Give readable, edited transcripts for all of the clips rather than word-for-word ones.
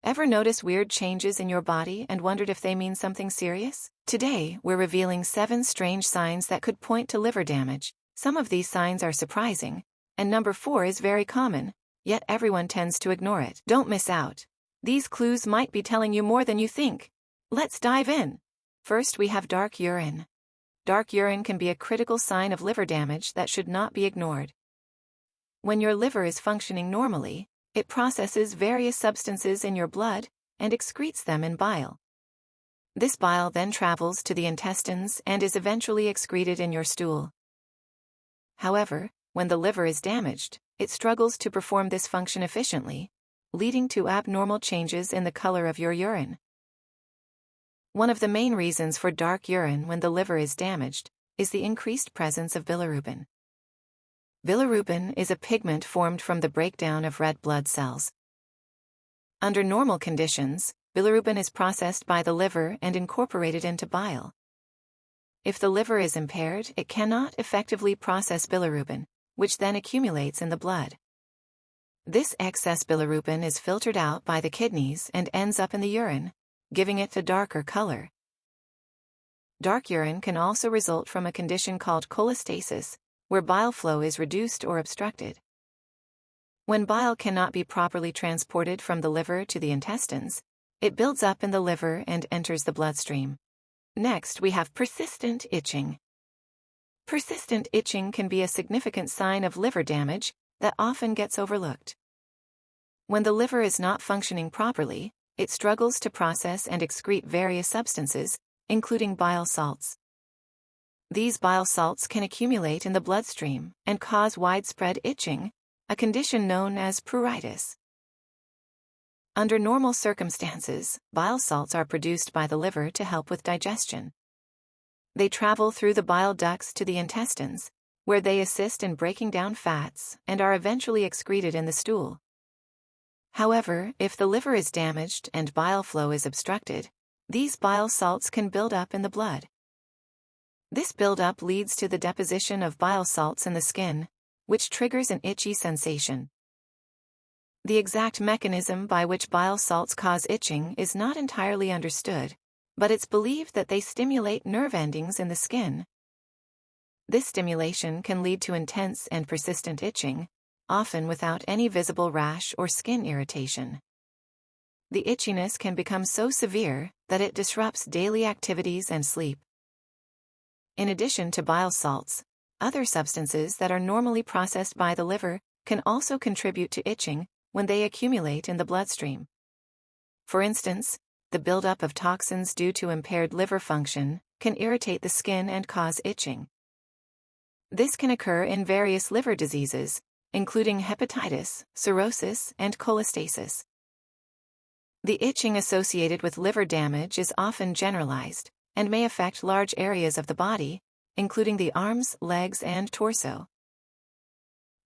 Ever notice weird changes in your body and wondered if they mean something serious? Today, we're revealing 7 strange signs that could point to liver damage. Some of these signs are surprising, and number 4 is very common, yet everyone tends to ignore it. Don't miss out. These clues might be telling you more than you think. Let's dive in. First, we have dark urine. Dark urine can be a critical sign of liver damage that should not be ignored. When your liver is functioning normally, it processes various substances in your blood and excretes them in bile. This bile then travels to the intestines and is eventually excreted in your stool. However, when the liver is damaged, it struggles to perform this function efficiently, leading to abnormal changes in the color of your urine. One of the main reasons for dark urine when the liver is damaged is the increased presence of bilirubin. Bilirubin is a pigment formed from the breakdown of red blood cells. Under normal conditions, bilirubin is processed by the liver and incorporated into bile. If the liver is impaired, it cannot effectively process bilirubin, which then accumulates in the blood. This excess bilirubin is filtered out by the kidneys and ends up in the urine, giving it a darker color. Dark urine can also result from a condition called cholestasis, where bile flow is reduced or obstructed. When bile cannot be properly transported from the liver to the intestines, it builds up in the liver and enters the bloodstream. Next, we have persistent itching. Persistent itching can be a significant sign of liver damage that often gets overlooked. When the liver is not functioning properly, it struggles to process and excrete various substances, including bile salts. These bile salts can accumulate in the bloodstream and cause widespread itching, a condition known as pruritus. Under normal circumstances, bile salts are produced by the liver to help with digestion. They travel through the bile ducts to the intestines, where they assist in breaking down fats and are eventually excreted in the stool. However, if the liver is damaged and bile flow is obstructed, these bile salts can build up in the blood. This buildup leads to the deposition of bile salts in the skin, which triggers an itchy sensation. The exact mechanism by which bile salts cause itching is not entirely understood, but it's believed that they stimulate nerve endings in the skin. This stimulation can lead to intense and persistent itching, often without any visible rash or skin irritation. The itchiness can become so severe that it disrupts daily activities and sleep. In addition to bile salts, other substances that are normally processed by the liver can also contribute to itching when they accumulate in the bloodstream. For instance, the buildup of toxins due to impaired liver function can irritate the skin and cause itching. This can occur in various liver diseases, including hepatitis, cirrhosis, and cholestasis. The itching associated with liver damage is often generalized and may affect large areas of the body, including the arms, legs, and torso.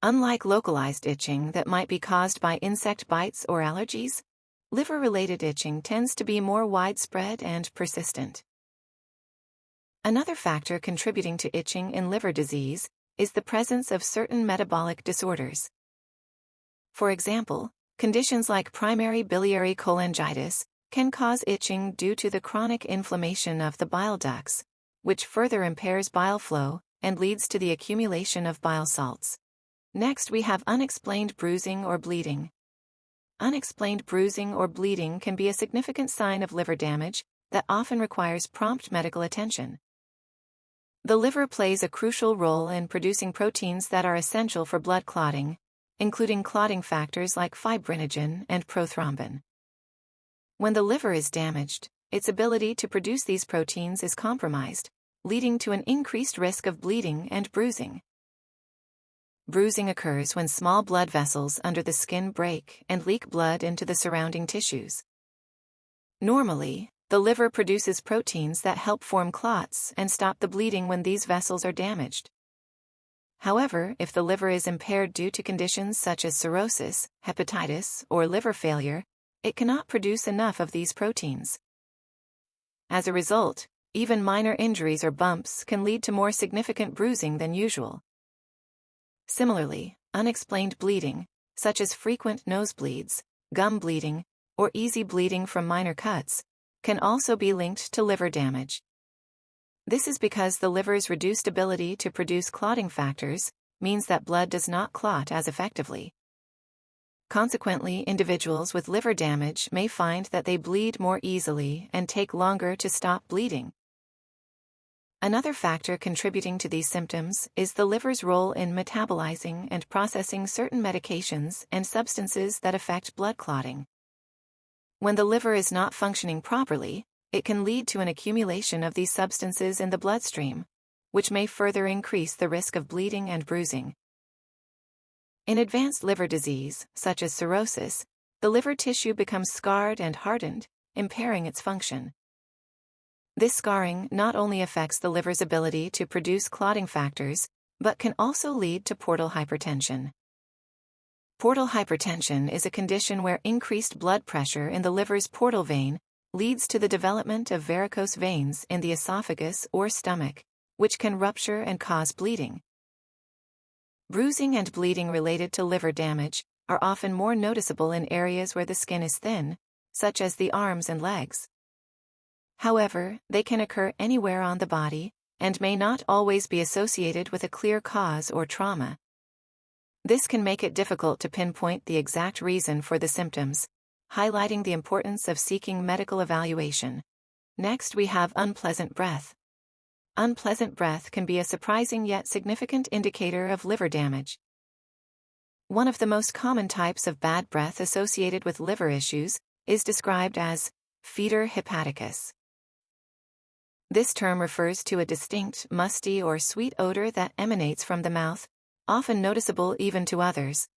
Unlike localized itching that might be caused by insect bites or allergies, liver-related itching tends to be more widespread and persistent. Another factor contributing to itching in liver disease is the presence of certain metabolic disorders. For example, conditions like primary biliary cholangitis can cause itching due to the chronic inflammation of the bile ducts, which further impairs bile flow and leads to the accumulation of bile salts. Next, we have unexplained bruising or bleeding. Unexplained bruising or bleeding can be a significant sign of liver damage that often requires prompt medical attention. The liver plays a crucial role in producing proteins that are essential for blood clotting, including clotting factors like fibrinogen and prothrombin. When the liver is damaged, its ability to produce these proteins is compromised, leading to an increased risk of bleeding and bruising. Bruising occurs when small blood vessels under the skin break and leak blood into the surrounding tissues. Normally, the liver produces proteins that help form clots and stop the bleeding when these vessels are damaged. However, if the liver is impaired due to conditions such as cirrhosis, hepatitis, or liver failure, it cannot produce enough of these proteins. As a result, even minor injuries or bumps can lead to more significant bruising than usual. Similarly, unexplained bleeding, such as frequent nosebleeds, gum bleeding, or easy bleeding from minor cuts, can also be linked to liver damage. This is because the liver's reduced ability to produce clotting factors means that blood does not clot as effectively. Consequently, individuals with liver damage may find that they bleed more easily and take longer to stop bleeding. Another factor contributing to these symptoms is the liver's role in metabolizing and processing certain medications and substances that affect blood clotting. When the liver is not functioning properly, it can lead to an accumulation of these substances in the bloodstream, which may further increase the risk of bleeding and bruising. In advanced liver disease, such as cirrhosis, the liver tissue becomes scarred and hardened, impairing its function. This scarring not only affects the liver's ability to produce clotting factors, but can also lead to portal hypertension. Portal hypertension is a condition where increased blood pressure in the liver's portal vein leads to the development of varicose veins in the esophagus or stomach, which can rupture and cause bleeding. Bruising and bleeding related to liver damage are often more noticeable in areas where the skin is thin, such as the arms and legs. However, they can occur anywhere on the body and may not always be associated with a clear cause or trauma. This can make it difficult to pinpoint the exact reason for the symptoms, highlighting the importance of seeking medical evaluation. Next, we have unpleasant breath. Unpleasant breath can be a surprising yet significant indicator of liver damage. One of the most common types of bad breath associated with liver issues is described as fetor hepaticus. This term refers to a distinct, musty or sweet odor that emanates from the mouth, often noticeable even to others.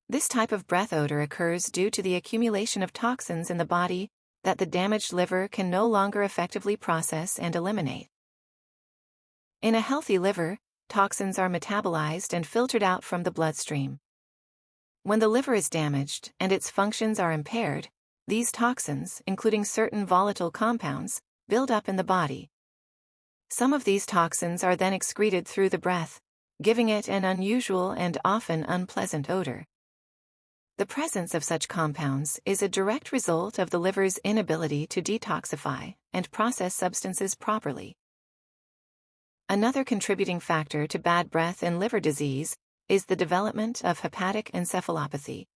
This type of breath odor occurs due to the accumulation of toxins in the body that the damaged liver can no longer effectively process and eliminate. In a healthy liver, toxins are metabolized and filtered out from the bloodstream. When the liver is damaged and its functions are impaired, these toxins, including certain volatile compounds, build up in the body. Some of these toxins are then excreted through the breath, giving it an unusual and often unpleasant odor. The presence of such compounds is a direct result of the liver's inability to detoxify and process substances properly. Another contributing factor to bad breath in liver disease is the development of hepatic encephalopathy.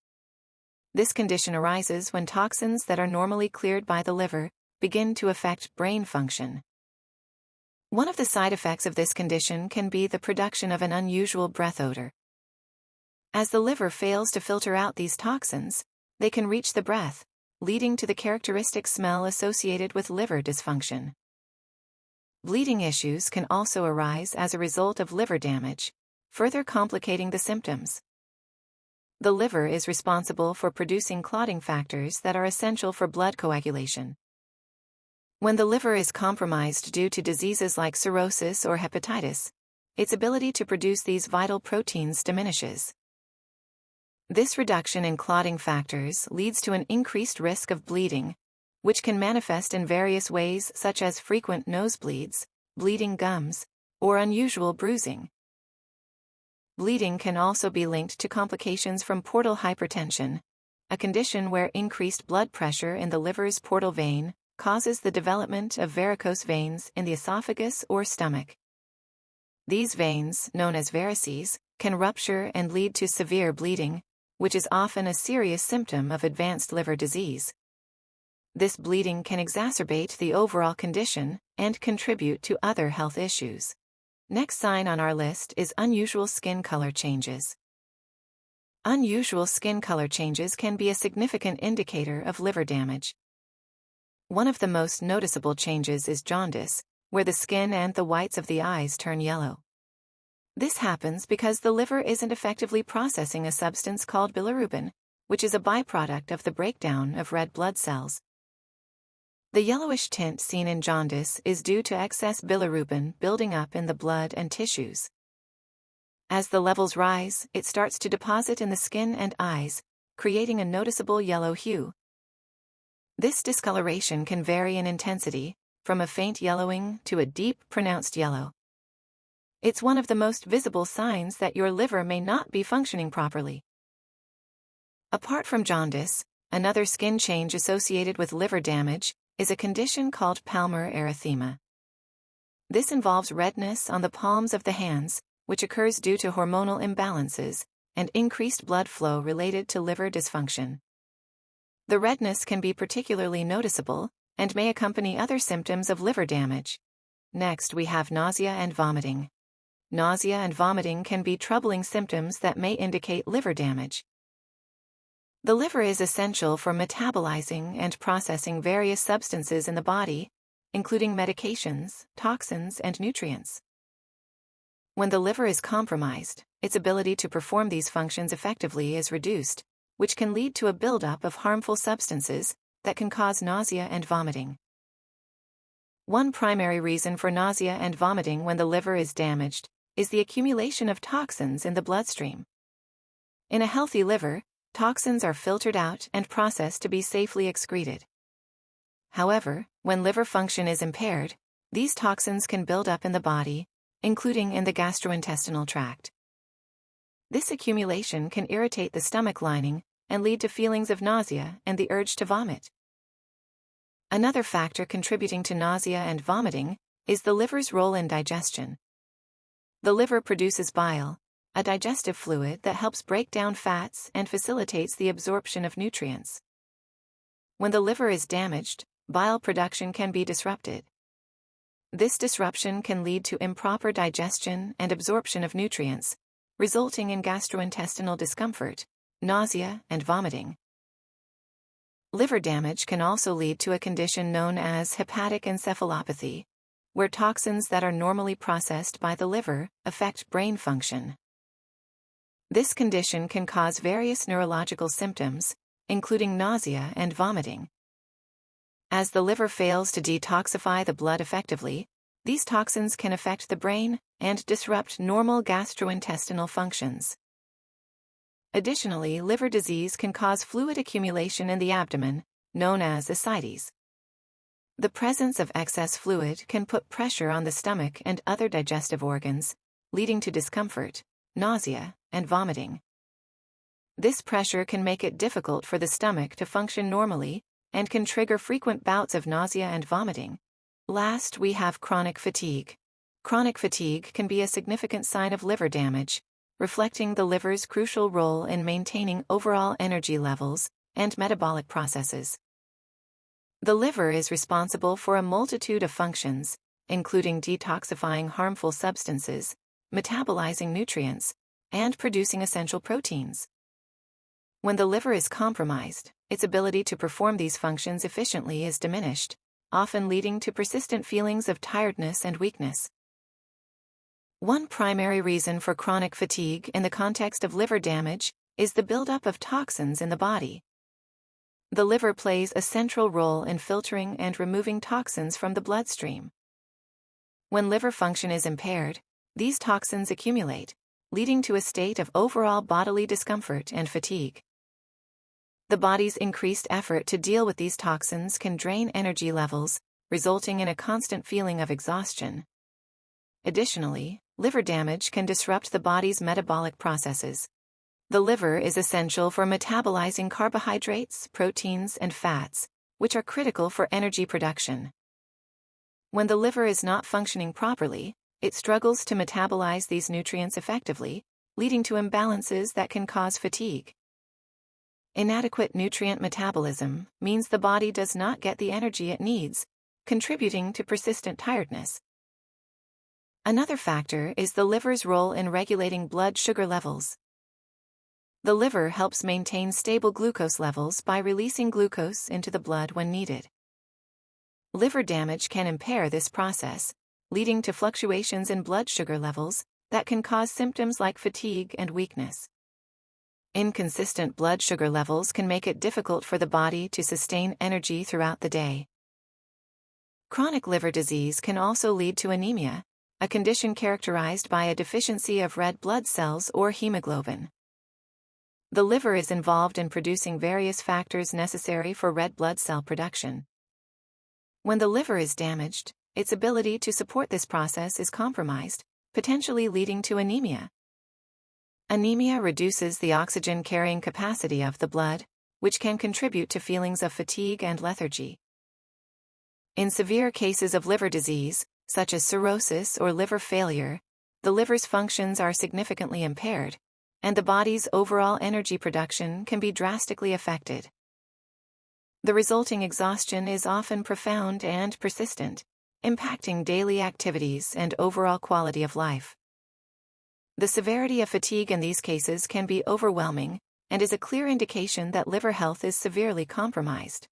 This condition arises when toxins that are normally cleared by the liver begin to affect brain function. One of the side effects of this condition can be the production of an unusual breath odor. As the liver fails to filter out these toxins, they can reach the breath, leading to the characteristic smell associated with liver dysfunction. Bleeding issues can also arise as a result of liver damage, further complicating the symptoms. The liver is responsible for producing clotting factors that are essential for blood coagulation. When the liver is compromised due to diseases like cirrhosis or hepatitis, its ability to produce these vital proteins diminishes. This reduction in clotting factors leads to an increased risk of bleeding, which can manifest in various ways such as frequent nosebleeds, bleeding gums, or unusual bruising. Bleeding can also be linked to complications from portal hypertension, a condition where increased blood pressure in the liver's portal vein causes the development of varicose veins in the esophagus or stomach. These veins, known as varices, can rupture and lead to severe bleeding, which is often a serious symptom of advanced liver disease. This bleeding can exacerbate the overall condition and contribute to other health issues. Next sign on our list is unusual skin color changes. Unusual skin color changes can be a significant indicator of liver damage. One of the most noticeable changes is jaundice, where the skin and the whites of the eyes turn yellow. This happens because the liver isn't effectively processing a substance called bilirubin, which is a byproduct of the breakdown of red blood cells. The yellowish tint seen in jaundice is due to excess bilirubin building up in the blood and tissues. As the levels rise, it starts to deposit in the skin and eyes, creating a noticeable yellow hue. This discoloration can vary in intensity, from a faint yellowing to a deep, pronounced yellow. It's one of the most visible signs that your liver may not be functioning properly. Apart from jaundice, Another skin change associated with liver damage is a condition called palmar erythema. This involves redness on the palms of the hands, which occurs due to hormonal imbalances and increased blood flow related to liver dysfunction. The redness can be particularly noticeable and may accompany other symptoms of liver damage. Next, we have nausea and vomiting. Nausea and vomiting can be troubling symptoms that may indicate liver damage. The liver is essential for metabolizing and processing various substances in the body, including medications, toxins, and nutrients. When the liver is compromised, its ability to perform these functions effectively is reduced, which can lead to a buildup of harmful substances that can cause nausea and vomiting. One primary reason for nausea and vomiting when the liver is damaged is the accumulation of toxins in the bloodstream. In a healthy liver, toxins are filtered out and processed to be safely excreted. However, when liver function is impaired, these toxins can build up in the body, including in the gastrointestinal tract. This accumulation can irritate the stomach lining and lead to feelings of nausea and the urge to vomit. Another factor contributing to nausea and vomiting is the liver's role in digestion. The liver produces bile, a digestive fluid that helps break down fats and facilitates the absorption of nutrients. When the liver is damaged, bile production can be disrupted. This disruption can lead to improper digestion and absorption of nutrients, resulting in gastrointestinal discomfort, nausea, and vomiting. Liver damage can also lead to a condition known as hepatic encephalopathy, where toxins that are normally processed by the liver affect brain function. This condition can cause various neurological symptoms, including nausea and vomiting. As the liver fails to detoxify the blood effectively, these toxins can affect the brain and disrupt normal gastrointestinal functions. Additionally, liver disease can cause fluid accumulation in the abdomen, known as ascites. The presence of excess fluid can put pressure on the stomach and other digestive organs, leading to discomfort, nausea, and vomiting. This pressure can make it difficult for the stomach to function normally and can trigger frequent bouts of nausea and vomiting. Last, we have chronic fatigue. Chronic fatigue can be a significant sign of liver damage, reflecting the liver's crucial role in maintaining overall energy levels and metabolic processes. The liver is responsible for a multitude of functions, including detoxifying harmful substances, metabolizing nutrients, and producing essential proteins. When the liver is compromised, its ability to perform these functions efficiently is diminished, often leading to persistent feelings of tiredness and weakness. One primary reason for chronic fatigue in the context of liver damage is the buildup of toxins in the body. The liver plays a central role in filtering and removing toxins from the bloodstream. When liver function is impaired, these toxins accumulate, leading to a state of overall bodily discomfort and fatigue. The body's increased effort to deal with these toxins can drain energy levels, resulting in a constant feeling of exhaustion. Additionally, liver damage can disrupt the body's metabolic processes. The liver is essential for metabolizing carbohydrates, proteins, and fats, which are critical for energy production. When the liver is not functioning properly, it struggles to metabolize these nutrients effectively, leading to imbalances that can cause fatigue. Inadequate nutrient metabolism means the body does not get the energy it needs, contributing to persistent tiredness. Another factor is the liver's role in regulating blood sugar levels. The liver helps maintain stable glucose levels by releasing glucose into the blood when needed. Liver damage can impair this process, leading to fluctuations in blood sugar levels that can cause symptoms like fatigue and weakness. Inconsistent blood sugar levels can make it difficult for the body to sustain energy throughout the day. Chronic liver disease can also lead to anemia, a condition characterized by a deficiency of red blood cells or hemoglobin. The liver is involved in producing various factors necessary for red blood cell production. When the liver is damaged, its ability to support this process is compromised, potentially leading to anemia. Anemia reduces the oxygen-carrying capacity of the blood, which can contribute to feelings of fatigue and lethargy. In severe cases of liver disease, such as cirrhosis or liver failure, the liver's functions are significantly impaired, and the body's overall energy production can be drastically affected. The resulting exhaustion is often profound and persistent, impacting daily activities and overall quality of life. The severity of fatigue in these cases can be overwhelming and is a clear indication that liver health is severely compromised.